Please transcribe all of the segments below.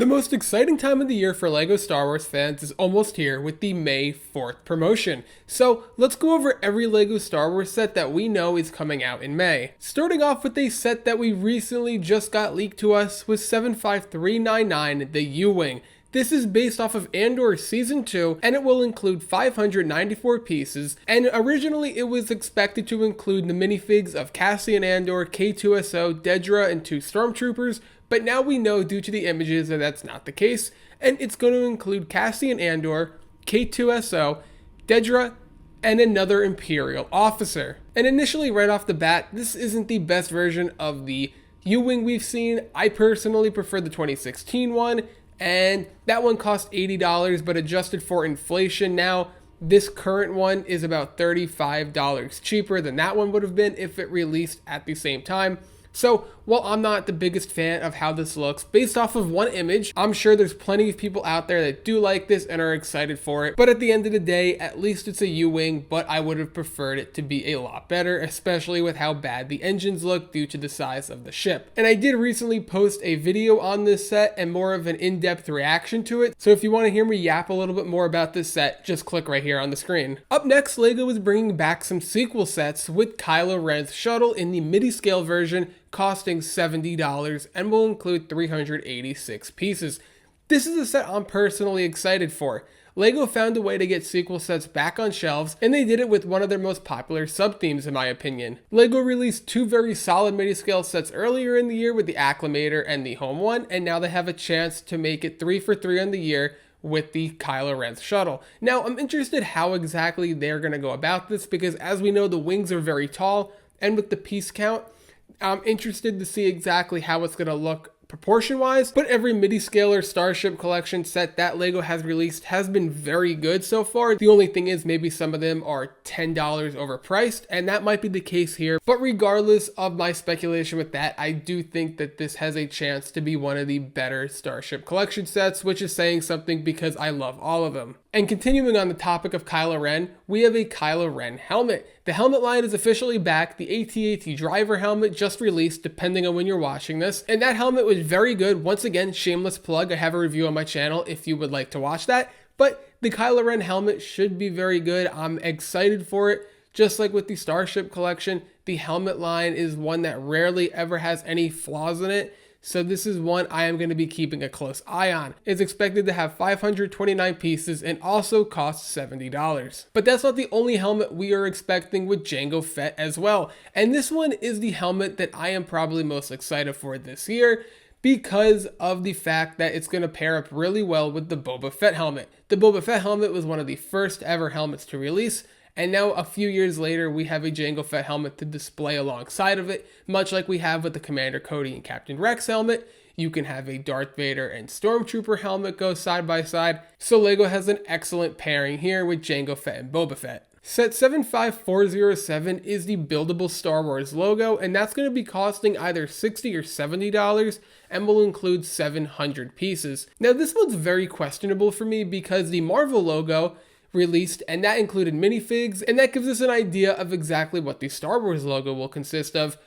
The most exciting time of the year for LEGO Star Wars fans is almost here with the May 4th promotion. So let's go over every LEGO Star Wars set that we know is coming out in May. Starting off with a set that we recently just got leaked to us with 75399, the U-Wing. This is based off of Andor Season 2, and it will include 594 pieces, and originally it was expected to include the minifigs of Cassian Andor, K2SO, Dedra, and 2 Stormtroopers, but now we know due to the images that that's not the case, and it's going to include Cassian Andor, K2SO, Dedra, and another Imperial officer. And initially right off the bat, this isn't the best version of the U-Wing we've seen. I personally prefer the 2016 one, and that one cost $80, but adjusted for inflation now, this current one is about $35 cheaper than that one would have been if it released at the same time. So, while I'm not the biggest fan of how this looks, based off of one image, I'm sure there's plenty of people out there that do like this and are excited for it. But at the end of the day, at least it's a U-Wing, but I would have preferred it to be a lot better, especially with how bad the engines look due to the size of the ship. And I did recently post a video on this set and more of an in-depth reaction to it, so if you want to hear me yap a little bit more about this set, just click right here on the screen. Up next, LEGO is bringing back some sequel sets with Kylo Ren's shuttle in the midi-scale version, costing $70 and will include 386 pieces. This is a set I'm personally excited for. LEGO found a way to get sequel sets back on shelves, and they did it with one of their most popular sub-themes in my opinion. LEGO released 2 very solid midi-scale sets earlier in the year with the Acclimator and the Home one, and now they have a chance to make it 3 for 3 on the year with the Kylo Ren's shuttle. Now, I'm interested how exactly they're going to go about this, because as we know, the wings are very tall, and with the piece count, I'm interested to see exactly how it's going to look proportion-wise, but every midi-scale or Starship Collection set that LEGO has released has been very good so far. The only thing is maybe some of them are $10 overpriced, and that might be the case here. But regardless of my speculation with that, I do think that this has a chance to be one of the better Starship Collection sets, which is saying something because I love all of them. And continuing on the topic of Kylo Ren, we have a Kylo Ren helmet. The helmet line is officially back. The AT-AT driver helmet just released, depending on when you're watching this. And that helmet was very good. Once again, shameless plug. I have a review on my channel if you would like to watch that. But the Kylo Ren helmet should be very good. I'm excited for it. Just like with the Starship Collection, the helmet line is one that rarely ever has any flaws in it. So this is one I am going to be keeping a close eye on. It's expected to have 529 pieces and also costs $70. But that's not the only helmet we are expecting with Jango Fett as well. And this one is the helmet that I am probably most excited for this year, because of the fact that it's going to pair up really well with the Boba Fett helmet. The Boba Fett helmet was one of the first ever helmets to release, and now a few years later we have a Jango Fett helmet to display alongside of it, much like we have with the Commander Cody and Captain Rex helmet. You can have a Darth Vader and Stormtrooper helmet go side by side, so LEGO has an excellent pairing here with Jango Fett and Boba Fett. Set 75407 is the Buildable Star Wars logo, and that's going to be costing either $60 or $70 and will include 700 pieces. Now this one's very questionable for me because the Marvel logo released, and that included minifigs, and that gives us an idea of exactly what the Star Wars logo will consist of.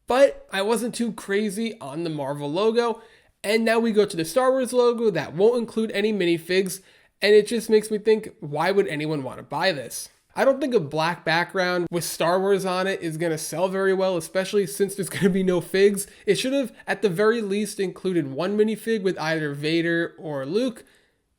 But I wasn't too crazy on the Marvel logo, and now we go to the Star Wars logo that won't include any minifigs, and it just makes me think, why would anyone want to buy this? I don't think a black background with Star Wars on it is going to sell very well, especially since there's going to be no figs. It should have, at the very least, included one minifig with either Vader or Luke.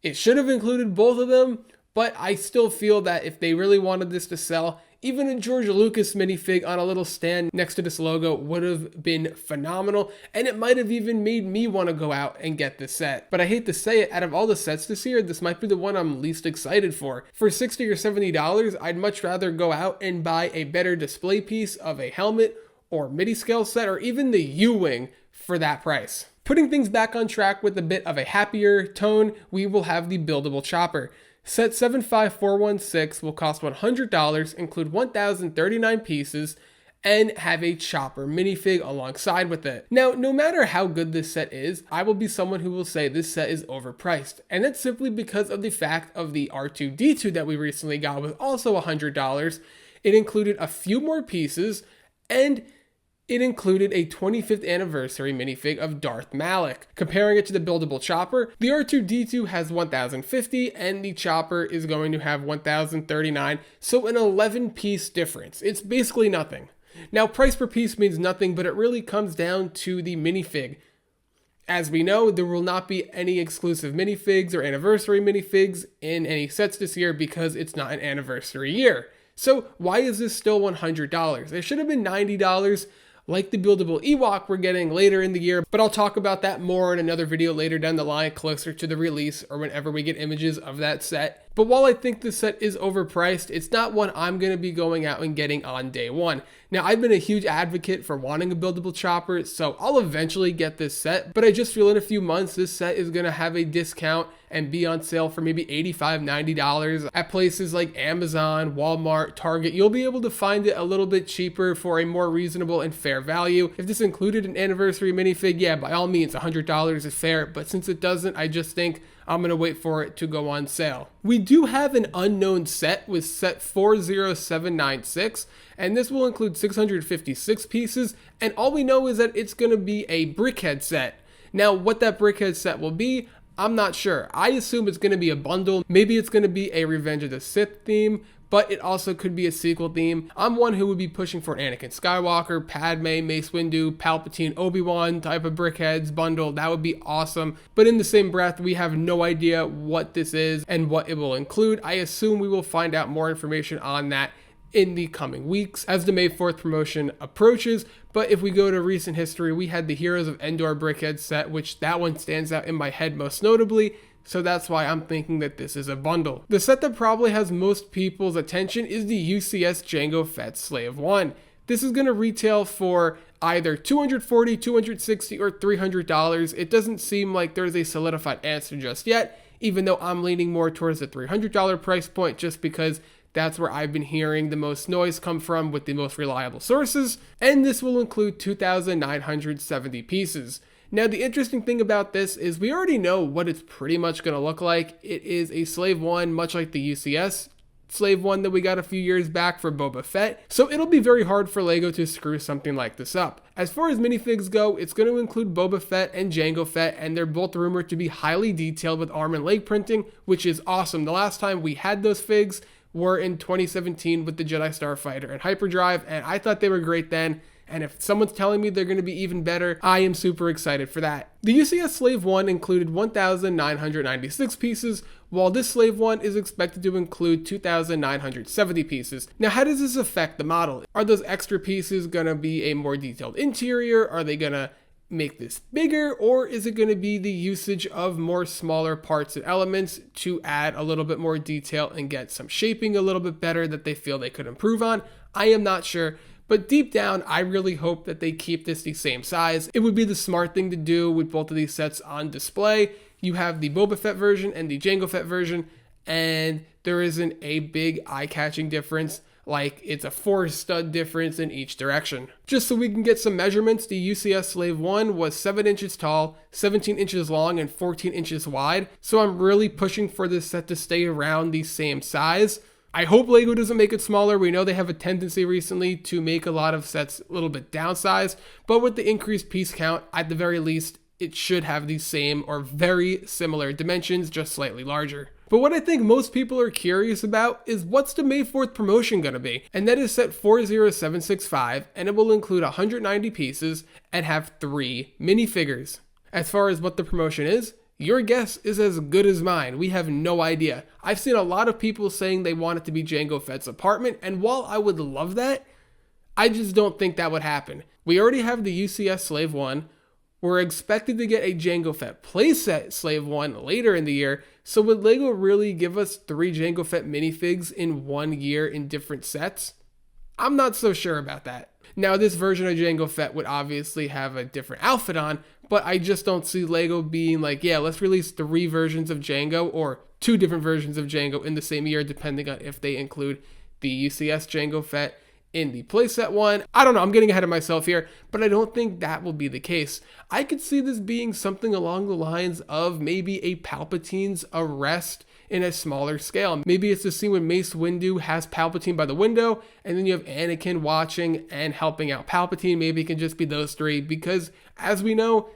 It should have included both of them, but I still feel that if they really wanted this to sell, even a George Lucas minifig on a little stand next to this logo would have been phenomenal, and it might have even made me want to go out and get this set. But I hate to say it, out of all the sets this year, this might be the one I'm least excited for. For $60 or $70, I'd much rather go out and buy a better display piece of a helmet or midi-scale set, or even the U-Wing for that price. Putting things back on track with a bit of a happier tone, we will have the Buildable Chopper. Set 75416 will cost $100, include 1,039 pieces, and have a chopper minifig alongside with it. Now, no matter how good this set is, I will be someone who will say this set is overpriced, and that's simply because of the fact of the R2-D2 that we recently got was also $100. It included a few more pieces, and it included a 25th anniversary minifig of Darth Malak. Comparing it to the buildable chopper, the R2-D2 has 1050 and the chopper is going to have 1039, so an 11-piece difference. It's basically nothing. Now, price per piece means nothing, but it really comes down to the minifig. As we know, there will not be any exclusive minifigs or anniversary minifigs in any sets this year because it's not an anniversary year. So why is this still $100? It should have been $90, like the buildable Ewok we're getting later in the year, but I'll talk about that more in another video later down the line, closer to the release or whenever we get images of that set. But while I think this set is overpriced, it's not one I'm going to be going out and getting on day one. Now, I've been a huge advocate for wanting a buildable chopper, so I'll eventually get this set, but I just feel in a few months this set is going to have a discount and be on sale for maybe $85, $90 at places like Amazon, Walmart, Target. You'll be able to find it a little bit cheaper for a more reasonable and fair value. If this included an anniversary minifig, yeah, by all means, $100 is fair, but since it doesn't, I just think I'm going to wait for it to go on sale. We do have an unknown set with set 40796, and this will include 656 pieces, and all we know is that it's going to be a brickhead set. Now, what that brickhead set will be, I'm not sure. I assume it's going to be a bundle. Maybe it's going to be a Revenge of the Sith theme, but it also could be a sequel theme. I'm one who would be pushing for an Anakin Skywalker, Padme, Mace Windu, Palpatine, Obi-Wan type of brickheads bundle. That would be awesome. But in the same breath, we have no idea what this is and what it will include. I assume we will find out more information on that in the coming weeks as the May 4th promotion approaches. But if we go to recent history, we had the Heroes of Endor brickhead set, which that one stands out in my head most notably. So that's why I'm thinking that this is a bundle. The set that probably has most people's attention is the UCS Jango Fett Slave 1. This is going to retail for either $240, $260, or $300. It doesn't seem like there's a solidified answer just yet, even though I'm leaning more towards the $300 price point just because that's where I've been hearing the most noise come from with the most reliable sources. And this will include 2,970 pieces. Now, the interesting thing about this is we already know what it's pretty much going to look like. It is a Slave 1, much like the UCS Slave 1 that we got a few years back for Boba Fett. So it'll be very hard for LEGO to screw something like this up. As far as minifigs go, it's going to include Boba Fett and Jango Fett, and they're both rumored to be highly detailed with arm and leg printing, which is awesome. The last time we had those figs were in 2017 with the Jedi Starfighter and Hyperdrive, and I thought they were great then. And if someone's telling me they're going to be even better, I am super excited for that. The UCS Slave 1 included 1,996 pieces, while this Slave 1 is expected to include 2,970 pieces. Now, how does this affect the model? Are those extra pieces going to be a more detailed interior? Are they going to make this bigger? Or is it going to be the usage of more smaller parts and elements to add a little bit more detail and get some shaping a little bit better that they feel they could improve on? I am not sure. But deep down, I really hope that they keep this the same size. It would be the smart thing to do with both of these sets on display. You have the Boba Fett version and the Jango Fett version, and there isn't a big eye-catching difference, like it's a 4-stud difference in each direction. Just so we can get some measurements, the UCS Slave 1 was 7 inches tall, 17 inches long, and 14 inches wide. So I'm really pushing for this set to stay around the same size. I hope LEGO doesn't make it smaller. We know they have a tendency recently to make a lot of sets a little bit downsized, but with the increased piece count, at the very least, it should have the same or very similar dimensions, just slightly larger. But what I think most people are curious about is what's the May 4th promotion going to be? And that is set 40765, and it will include 190 pieces and have 3 minifigures. As far as what the promotion is, your guess is as good as mine. We have no idea. I've seen a lot of people saying they want it to be Jango Fett's apartment, and while I would love that, I just don't think that would happen. We already have the UCS Slave 1. We're expected to get a Jango Fett playset Slave 1 later in the year, so would LEGO really give us 3 Jango Fett minifigs in 1 year in different sets? I'm not so sure about that. Now, this version of Jango Fett would obviously have a different outfit on, but I just don't see LEGO being like, yeah, let's release 3 versions of Jango or 2 different versions of Jango in the same year, depending on if they include the UCS Jango Fett in the playset one. I don't know, I'm getting ahead of myself here, but I don't think that will be the case. I could see this being something along the lines of maybe a Palpatine's arrest in a smaller scale. Maybe it's the scene when Mace Windu has Palpatine by the window, and then you have Anakin watching and helping out Palpatine. Maybe it can just be those three, because as we know,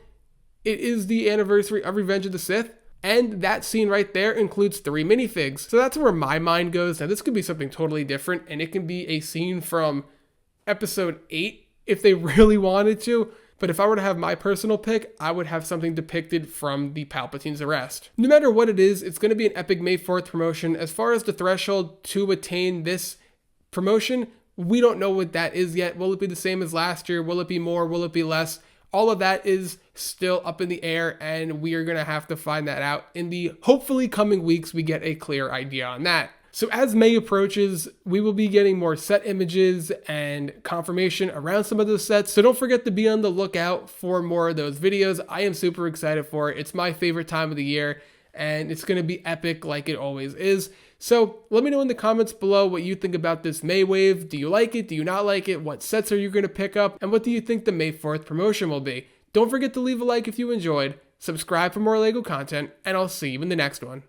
it is the anniversary of Revenge of the Sith, and that scene right there includes 3 minifigs. So that's where my mind goes. Now this could be something totally different, and it can be a scene from episode 8 if they really wanted to. But if I were to have my personal pick, I would have something depicted from the Palpatine's arrest. No matter what it is, it's going to be an epic May 4th promotion. As far as the threshold to attain this promotion, we don't know what that is yet. Will it be the same as last year? Will it be more? Will it be less? All of that is still up in the air, and we are going to have to find that out in the hopefully coming weeks. We get a clear idea on that. So as May approaches, we will be getting more set images and confirmation around some of those sets. So don't forget to be on the lookout for more of those videos. I am super excited for it. It's my favorite time of the year, and it's going to be epic like it always is. So let me know in the comments below what you think about this May wave. Do you like it? Do you not like it? What sets are you going to pick up? And what do you think the May 4th promotion will be? Don't forget to leave a like if you enjoyed, subscribe for more LEGO content, and I'll see you in the next one.